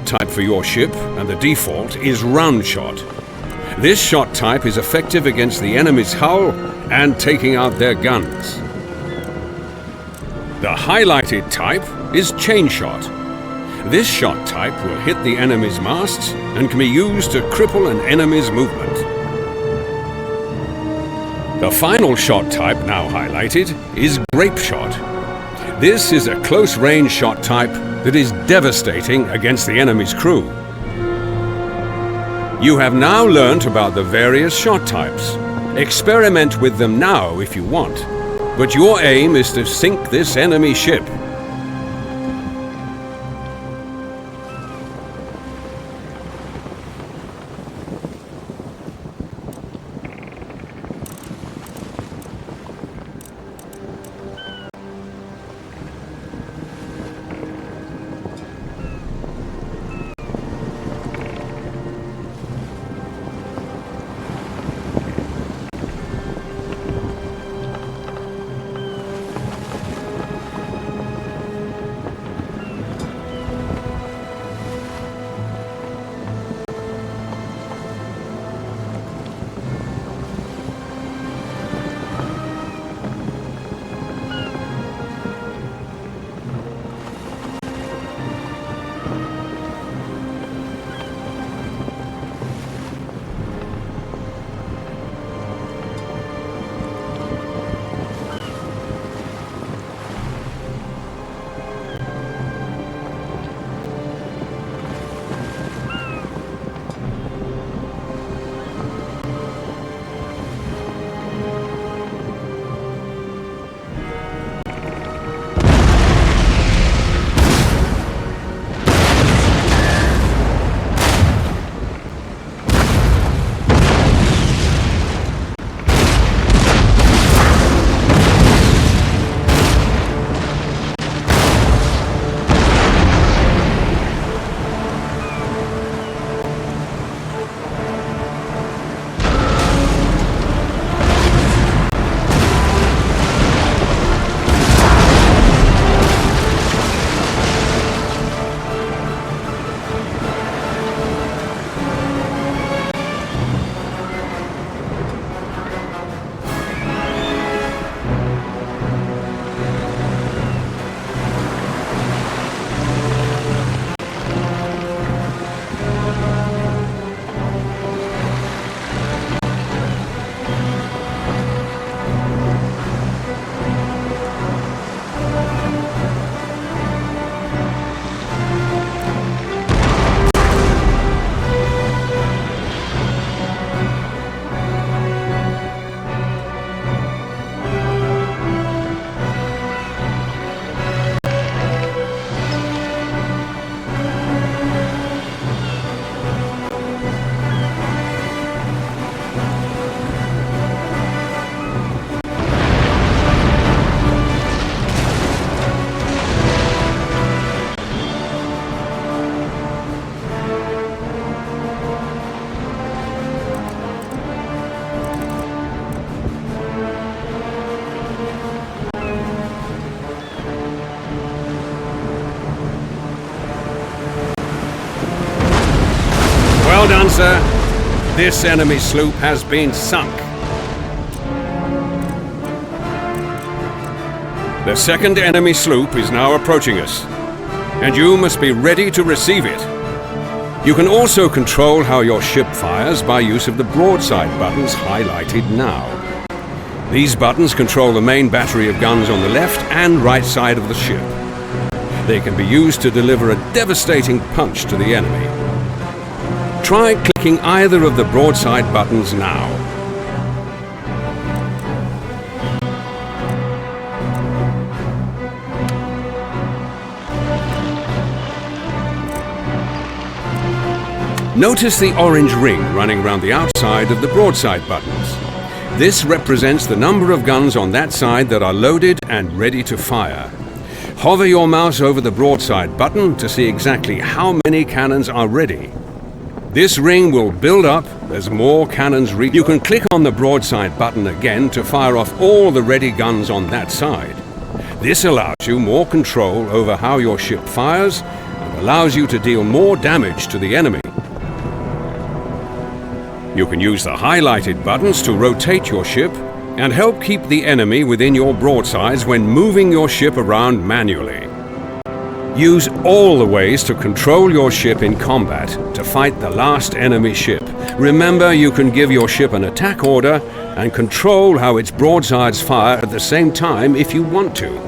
type for your ship, and the default is round shot. This shot type is effective against the enemy's hull and taking out their guns. The highlighted type is chain shot. This shot type will hit the enemy's masts and can be used to cripple an enemy's movement. The final shot type, now highlighted, is grape shot. This is a close-range shot type that is devastating against the enemy's crew. You have now learnt about the various shot types. Experiment with them now if you want, but your aim is to sink this enemy ship. Well done, sir. This enemy sloop has been sunk. The second enemy sloop is now approaching us, and you must be ready to receive it. You can also control how your ship fires by use of the broadside buttons highlighted now. These buttons control the main battery of guns on the left and right side of the ship. They can be used to deliver a devastating punch to the enemy. Try clicking either of the broadside buttons now. Notice the orange ring running around the outside of the broadside buttons. This represents the number of guns on that side that are loaded and ready to fire. Hover your mouse over the broadside button to see exactly how many cannons are ready. This ring will build up as more cannons reach. You can click on the broadside button again to fire off all the ready guns on that side. This allows you more control over how your ship fires and allows you to deal more damage to the enemy. You can use the highlighted buttons to rotate your ship and help keep the enemy within your broadsides when moving your ship around manually. Use all the ways to control your ship in combat to fight the last enemy ship. Remember, you can give your ship an attack order and control how its broadsides fire at the same time if you want to.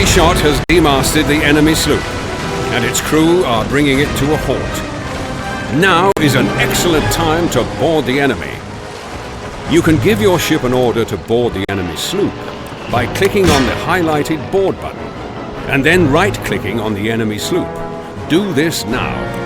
Lucky shot has demasted the enemy sloop, and its crew are bringing it to a halt. Now is an excellent time to board the enemy. You can give your ship an order to board the enemy sloop by clicking on the highlighted board button, and then right-clicking on the enemy sloop. Do this now.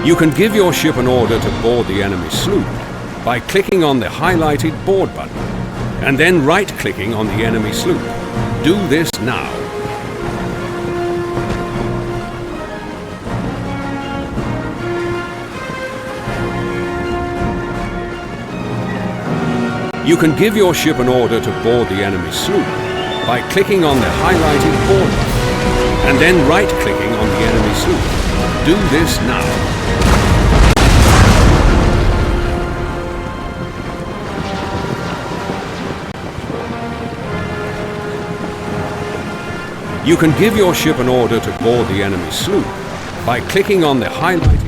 You can give your ship an order to board the enemy sloop by clicking on the highlighted board button, and then right-clicking on the enemy sloop. Do this now. You can give your ship an order to board the enemy sloop by clicking on the highlighted board button, and then right-clicking on the enemy sloop. Do this now. You can give your ship an order to board the enemy sloop by clicking on the highlighted.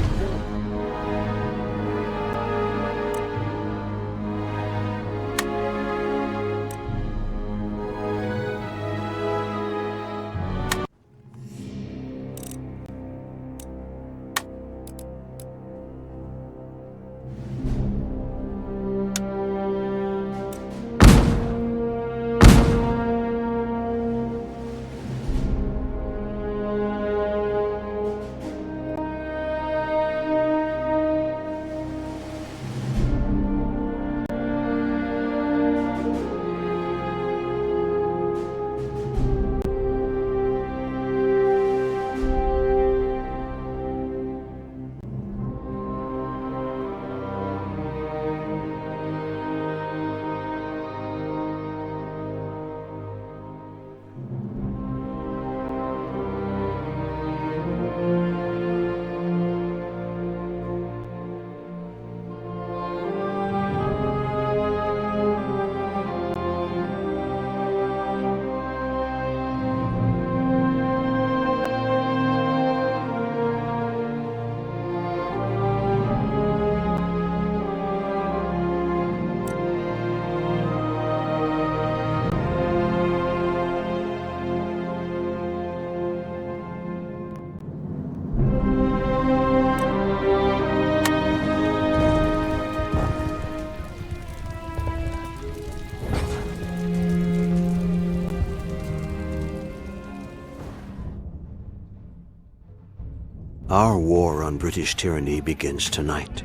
Our war on British tyranny begins tonight.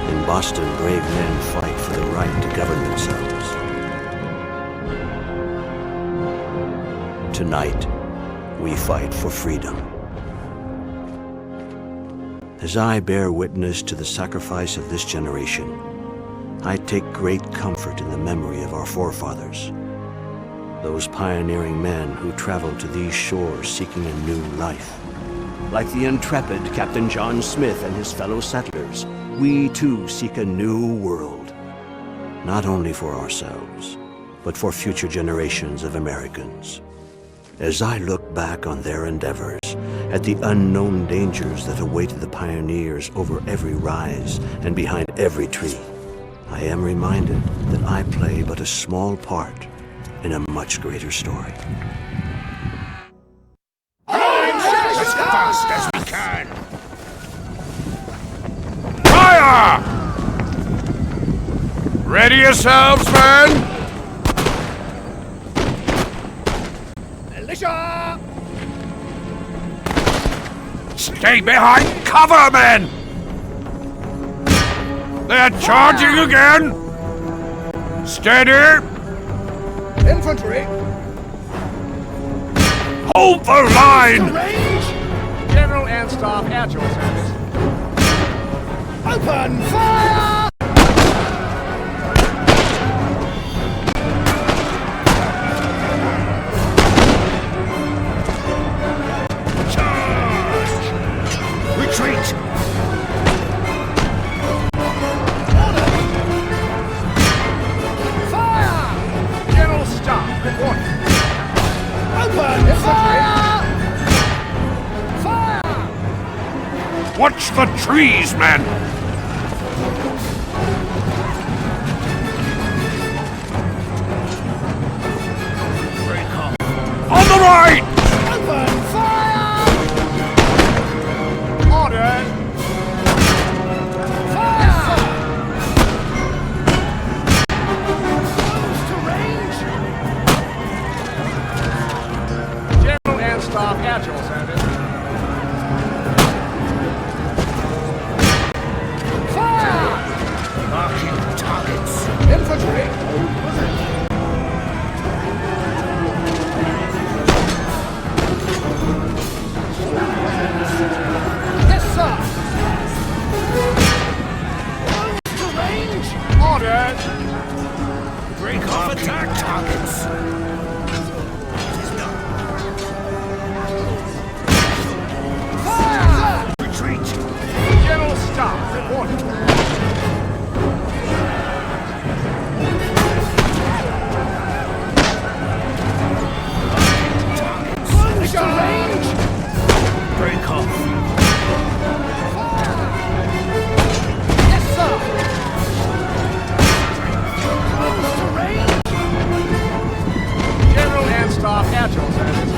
In Boston, brave men fight for the right to govern themselves. Tonight, we fight for freedom. As I bear witness to the sacrifice of this generation, I take great comfort in the memory of our forefathers. Those pioneering men who traveled to these shores seeking a new life. Like the intrepid Captain John Smith and his fellow settlers, we too seek a new world. Not only for ourselves, but for future generations of Americans. As I look back on their endeavors, at the unknown dangers that awaited the pioneers over every rise and behind every tree, I am reminded that I play but a small part in a much greater story. As fast as we can! Fire! Ready yourselves, men! Militia! Stay behind cover, men! They're charging again! Steady! Infantry! Hold the line! Range! General and staff at your service. Open fire! Charge! Retreat! Open fire! Fire! Watch the trees, men! On the right! Open fire! Order! Fire! Close to range! General and staff at your service. attack targets! Retreat! General Staff reporting. Close to range! Break off! Yes, sir! Close to range! General and Staff Agile Service.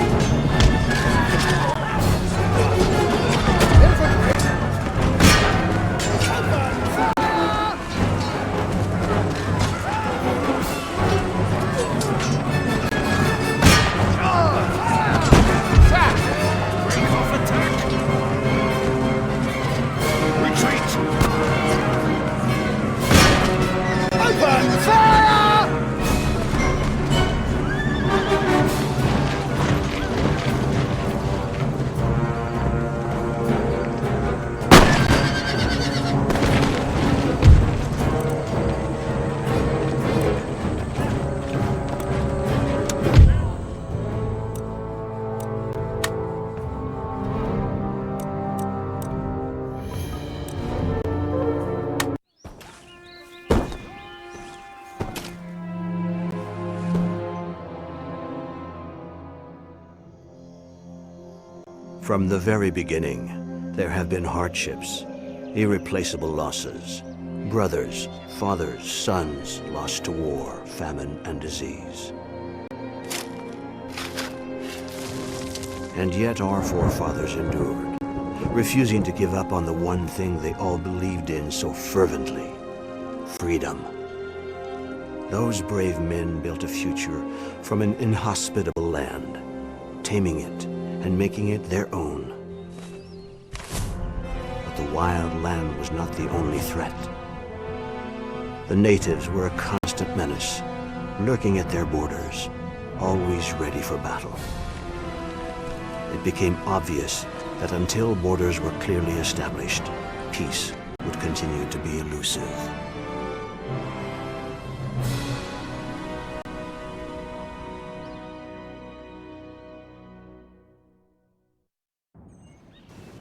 From the very beginning, there have been hardships, irreplaceable losses. Brothers, fathers, sons lost to war, famine, and disease. And yet our forefathers endured, refusing to give up on the one thing they all believed in so fervently: freedom. Those brave men built a future from an inhospitable land, taming it and making it their own. But the wild land was not the only threat. The natives were a constant menace, lurking at their borders, always ready for battle. It became obvious that until borders were clearly established, peace would continue to be elusive.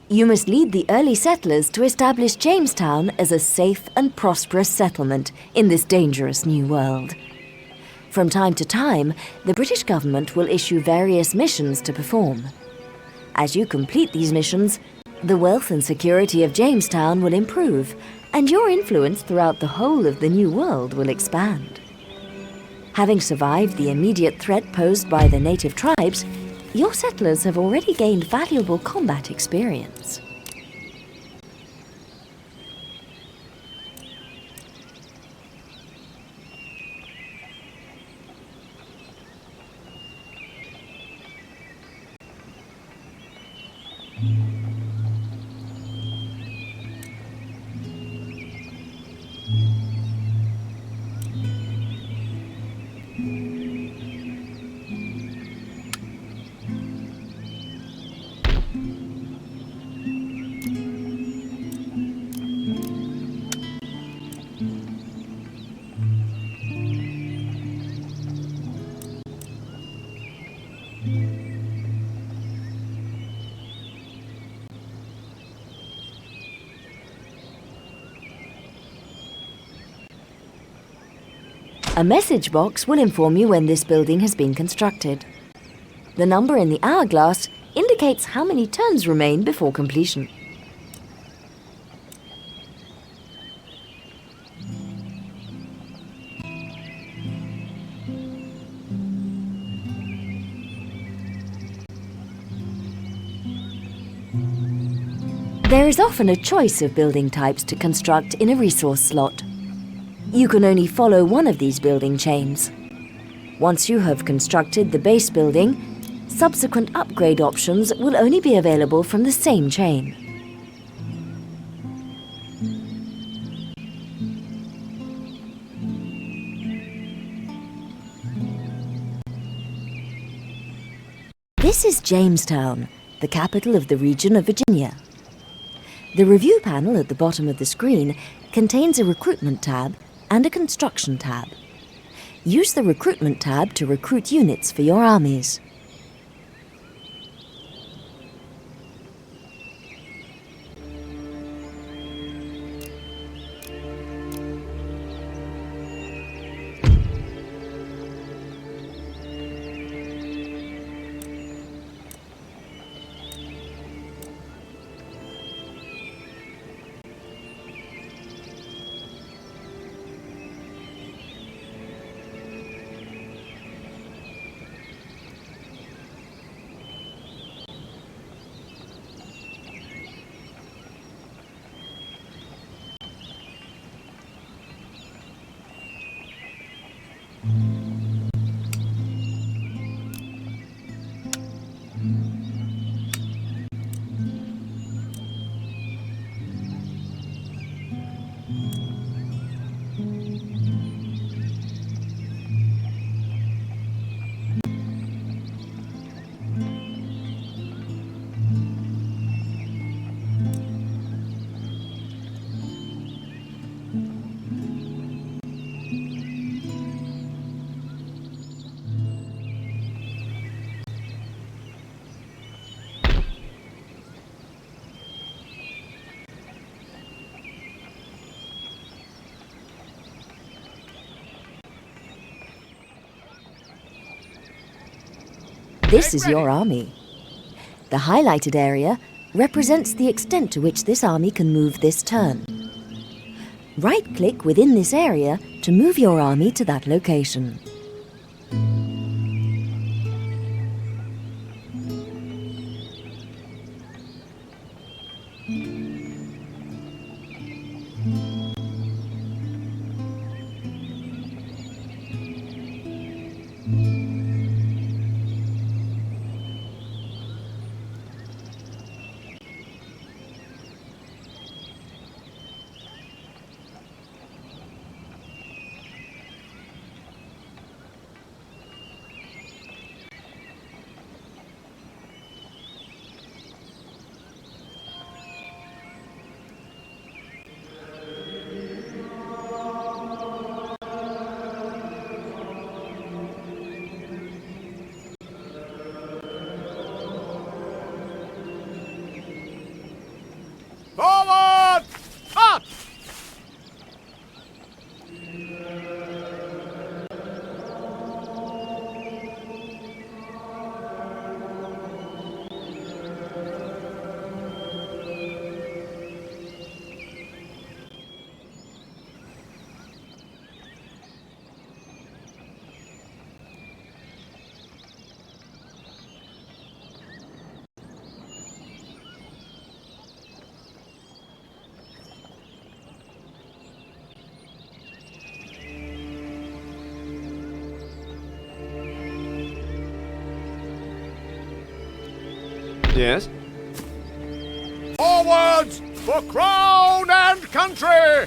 You must lead the early settlers to establish Jamestown as a safe and prosperous settlement in this dangerous new world. From time to time, the British government will issue various missions to perform. As you complete these missions, the wealth and security of Jamestown will improve, and your influence throughout the whole of the new world will expand. Having survived the immediate threat posed by the native tribes, your settlers have already gained valuable combat experience. A message box will inform you when this building has been constructed. The number in the hourglass indicates how many turns remain before completion. There is often a choice of building types to construct in a resource slot. You can only follow one of these building chains. Once you have constructed the base building, subsequent upgrade options will only be available from the same chain. This is Jamestown, the capital of the region of Virginia. The review panel at the bottom of the screen contains a recruitment tab and a construction tab. Use the Recruitment tab to recruit units for your armies. This is your army. The highlighted area represents the extent to which this army can move this turn. Right-click within this area to move your army to that location. Forward! Up! Yes? Forwards for crown and country!